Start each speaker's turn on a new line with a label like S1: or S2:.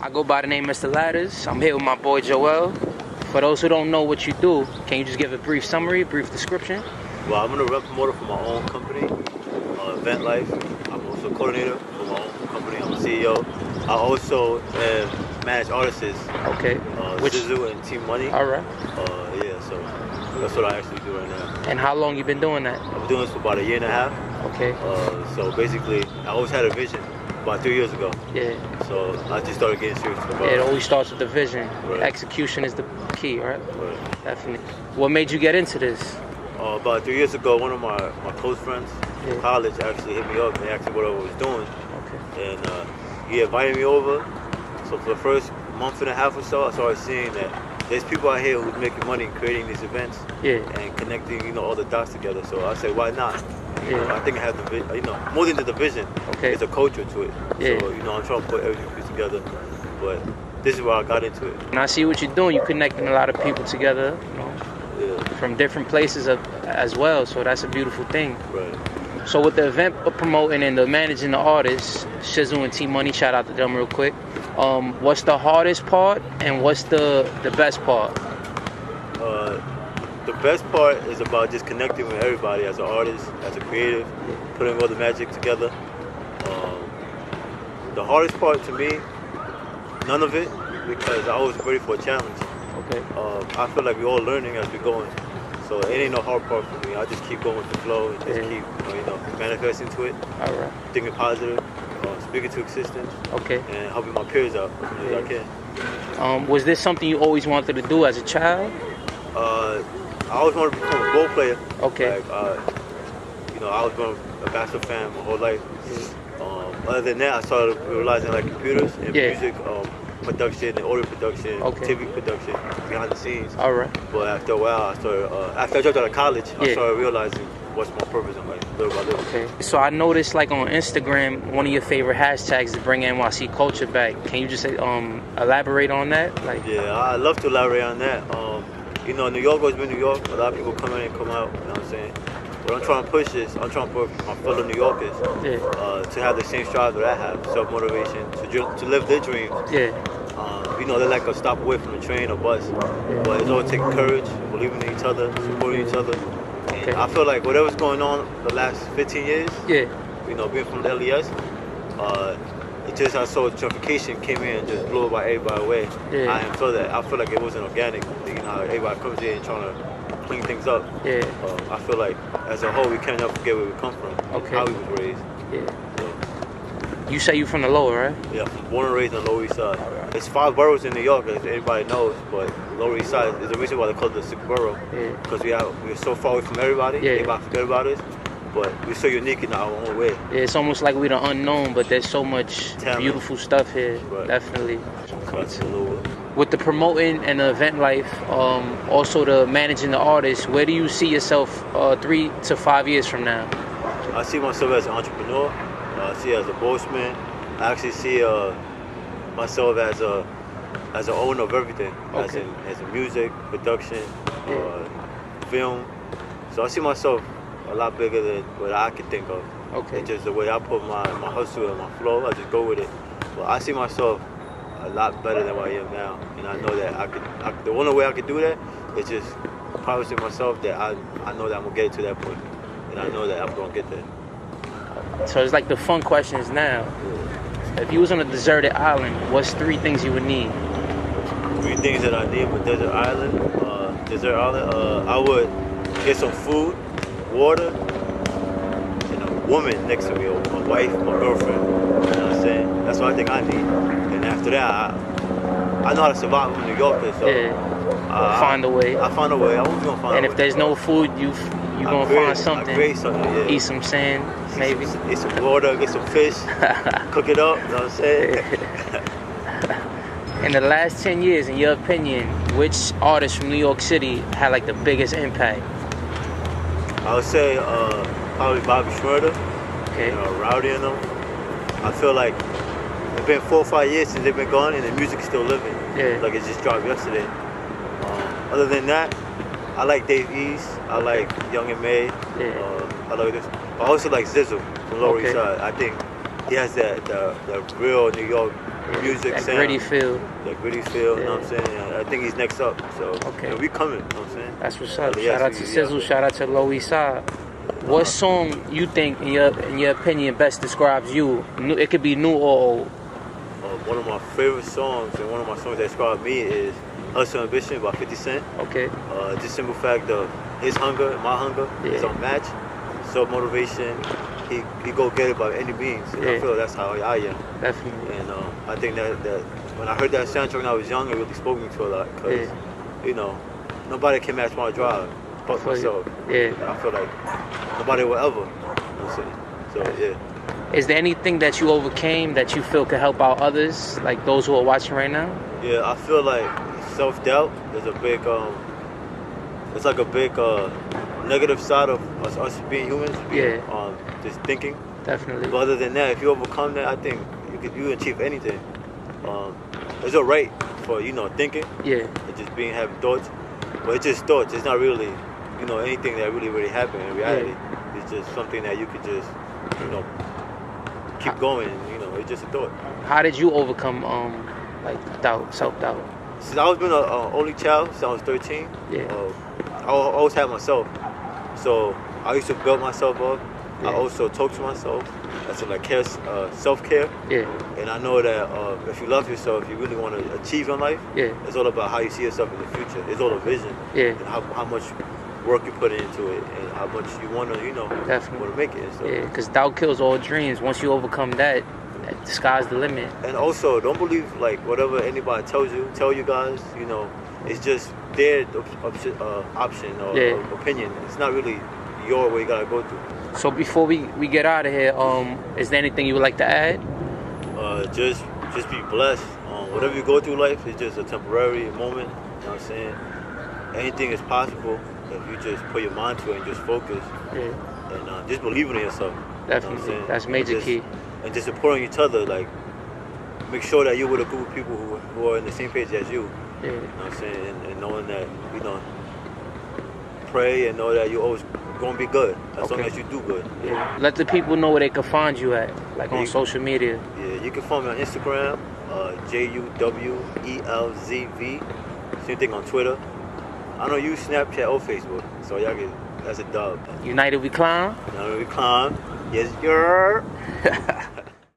S1: I go by the name Mr. Ladders. I'm here with my boy Joel. For those who don't know what you do, can you just give a brief summary, a brief description?
S2: Well, I'm an event promoter for my own company, Event Life. I'm also a coordinator for my own company. I'm a CEO. I also manage artists.
S3: Okay.
S2: Zizu and Team Money.
S3: All right.
S2: Yeah, so that's what I actually do right now.
S3: And how long you been doing that?
S2: I've been doing this for about 1.5 years.
S3: Okay.
S2: So basically, I always had a vision about 3 years ago.
S3: Yeah.
S2: So I just started getting serious about it.
S3: Yeah, it always starts with the vision.
S2: Right.
S3: Execution is the key, right?
S2: Right.
S3: Definitely. What made you get into this?
S2: About 3 years ago, one of my close friends from college actually hit me up and asked me what I was doing.
S3: Okay.
S2: And he invited me over. So for the first month and a half or so, I started seeing that there's people out here who's making money creating these events and connecting, all the dots together. So I said, why not? I think I have the, more than the vision, there's a culture to it.
S3: Yeah.
S2: So, I'm trying to put everything together. But this is where I got into it.
S3: And I see what you're doing. You're connecting a lot of people together, from different places as well. So that's a beautiful thing.
S2: Right.
S3: So with the event promoting and the managing the artists, Shizu and T Money, shout out to them real quick. What's the hardest part and what's the best part?
S2: The best part is about just connecting with everybody as an artist, as a creative, putting all the magic together. The hardest part to me, none of it, because I was ready for a challenge.
S3: Okay.
S2: I feel like we're all learning as we're going. So it ain't no hard part for me. I just keep going with the flow and just keep, manifesting to it.
S3: All right.
S2: Thinking positive, speaking to existence.
S3: Okay.
S2: And helping my peers out as much as I can.
S3: Was this something you always wanted to do as a child?
S2: I always wanted to become a ball player.
S3: Okay.
S2: Like, I was a basketball fan my whole life. Other than that, I started realizing like computers and music production and audio production, TV production, behind the scenes.
S3: All right.
S2: But after a while, after I dropped out of college, I started realizing what's my purpose in life, little by little.
S3: Okay. So I noticed like on Instagram, one of your favorite hashtags is bring NYC culture back. Can you just elaborate on that?
S2: Yeah, I love to elaborate on that. New York always been New York. A lot of people come in and come out, you know what I'm saying? What I'm trying to push is, I'm trying to put my fellow New Yorkers to have the same strive that I have, self-motivation, to live their dreams.
S3: Yeah.
S2: They're like a stop away from the train or bus, but it's always taking courage, believing in each other, supporting each other. And I feel like whatever's going on the last 15 years, being from the LES, it just I saw gentrification came in and just blew everybody away. I didn't feel that. I feel like it wasn't organic. Everybody comes in trying to clean things up. I feel like as a whole we can't never forget where we come from, how we was raised.
S3: You say you from the Lower, right?
S2: Yeah, born and raised on the Lower East Side. There's 5 boroughs in New York, as everybody knows, but Lower East Side is the reason why they call it the 6th borough. Because we're so far away from everybody, everybody forget about us, but we're so unique in our own way.
S3: Yeah, it's almost like we're the unknown, but there's so much beautiful stuff here, definitely. With the promoting and the event life, also the managing the artists, where do you see yourself 3 to 5 years from now?
S2: I see myself as an entrepreneur. I see it as a bossman. I actually see myself as an owner of everything, as in music, production, film. So I see myself a lot bigger than what I could think of. It's just the way I put my hustle and my flow, I just go with it. But I see myself a lot better than what I am now, and I know that the only way I could do that is just promising myself that I know that I'm gonna get to that point, and I know that I'm gonna get there.
S3: So it's like the fun questions now. If you was on a deserted island, what's 3 things you would need?
S2: 3 things that I need with desert island. I would get some food, water, and a woman next to me, or my wife, my girlfriend. You know what I'm saying? That's what I think I need. And after that, I know how to survive in New York, so
S3: find a way.
S2: I find a way. I'm gonna find a way.
S3: And if there's no food, you gonna find something.
S2: I create something.
S3: Eat some sand, maybe.
S2: Eat some water, get some fish, cook it up. You know what I'm saying?
S3: In the last 10 years, in your opinion, which artist from New York City had like the biggest impact?
S2: I would say probably Bobby Schmurder, Rowdy and them. I feel like it's been 4 or 5 years since they've been gone, and the music's still living. Like it just dropped yesterday. Other than that, I like Dave East. I like Young and May. I like this. I also like Zizu from Lower East Side. I think he has that real New York music
S3: that
S2: sound.
S3: Gritty feel.
S2: That gritty feel,
S3: Yeah.
S2: you know what I'm saying? I think he's next up, so
S3: Okay.
S2: you know, we coming, you know what I'm saying?
S3: That's what's up.
S2: Yeah,
S3: Shout out to
S2: yeah.
S3: Sizzle, shout out to Low East Side. What song you think, in your opinion, best describes you? It could be new or old.
S2: One of my favorite songs and one of my songs that describe me is Hustle Ambition by 50 Cent.
S3: Okay.
S2: Just simple fact of his hunger and my hunger is
S3: Yeah.
S2: unmatched. Self-motivation, he go get it by any means. And I feel that's how I am.
S3: Definitely.
S2: And I think that when I heard that soundtrack when I was young, it really spoke me to a lot. Because, you know, nobody can match my drive but myself.
S3: Yeah.
S2: I feel like nobody will ever. You know what I'm saying? So, yeah.
S3: Is there anything that you overcame that you feel could help out others, like those who are watching right now?
S2: Yeah, I feel like self-doubt is a big, it's like a big negative side of us being humans, just thinking.
S3: Definitely.
S2: But other than that, if you overcome that, I think you achieve anything. It's alright for, you know, thinking.
S3: Yeah.
S2: And just having thoughts. But it's just thoughts. It's not really, you know, anything that really happened in reality. Yeah. It's just something that you could just, you know, keep going. You know, it's just a thought.
S3: How did you overcome like doubt, self-doubt?
S2: Since I was been an only child since I was 13.
S3: Yeah.
S2: I always had myself. So I used to build myself up.
S3: Yeah.
S2: I also talk to myself. That's like self-care.
S3: Yeah.
S2: And I know that if you love yourself, you really want to achieve in life.
S3: Yeah.
S2: It's all about how you see yourself in the future. It's all a vision.
S3: Yeah.
S2: And how much work you put into it and how much you want to, you know,
S3: Definitely.
S2: want to make it. So.
S3: Yeah, because doubt kills all dreams. Once you overcome that, the sky's the limit.
S2: And also, don't believe like whatever anybody tell you guys, you know, it's just their option or opinion. It's not really your way you gotta go through.
S3: So before we get out of here, is there anything you would like to add?
S2: Just be blessed. Whatever you go through life is just a temporary moment. You know what I'm saying? Anything is possible if you just put your mind to it and just focus.
S3: Yeah.
S2: And just believe in yourself.
S3: Definitely.
S2: You know
S3: That's major key.
S2: And just supporting each other. Like, make sure that you're with a group of people who are in the same page as you.
S3: Yeah.
S2: You know what I'm saying? And knowing that, you know, pray and know that you're always gonna be good as long as you do good.
S3: Yeah. Let the people know where they can find you at, like on social media.
S2: Yeah, you can find me on Instagram, JUWELZV. Same thing on Twitter. I don't use Snapchat or Facebook, so y'all get that's a dub.
S3: United we climb.
S2: United we climb. Yes, girl.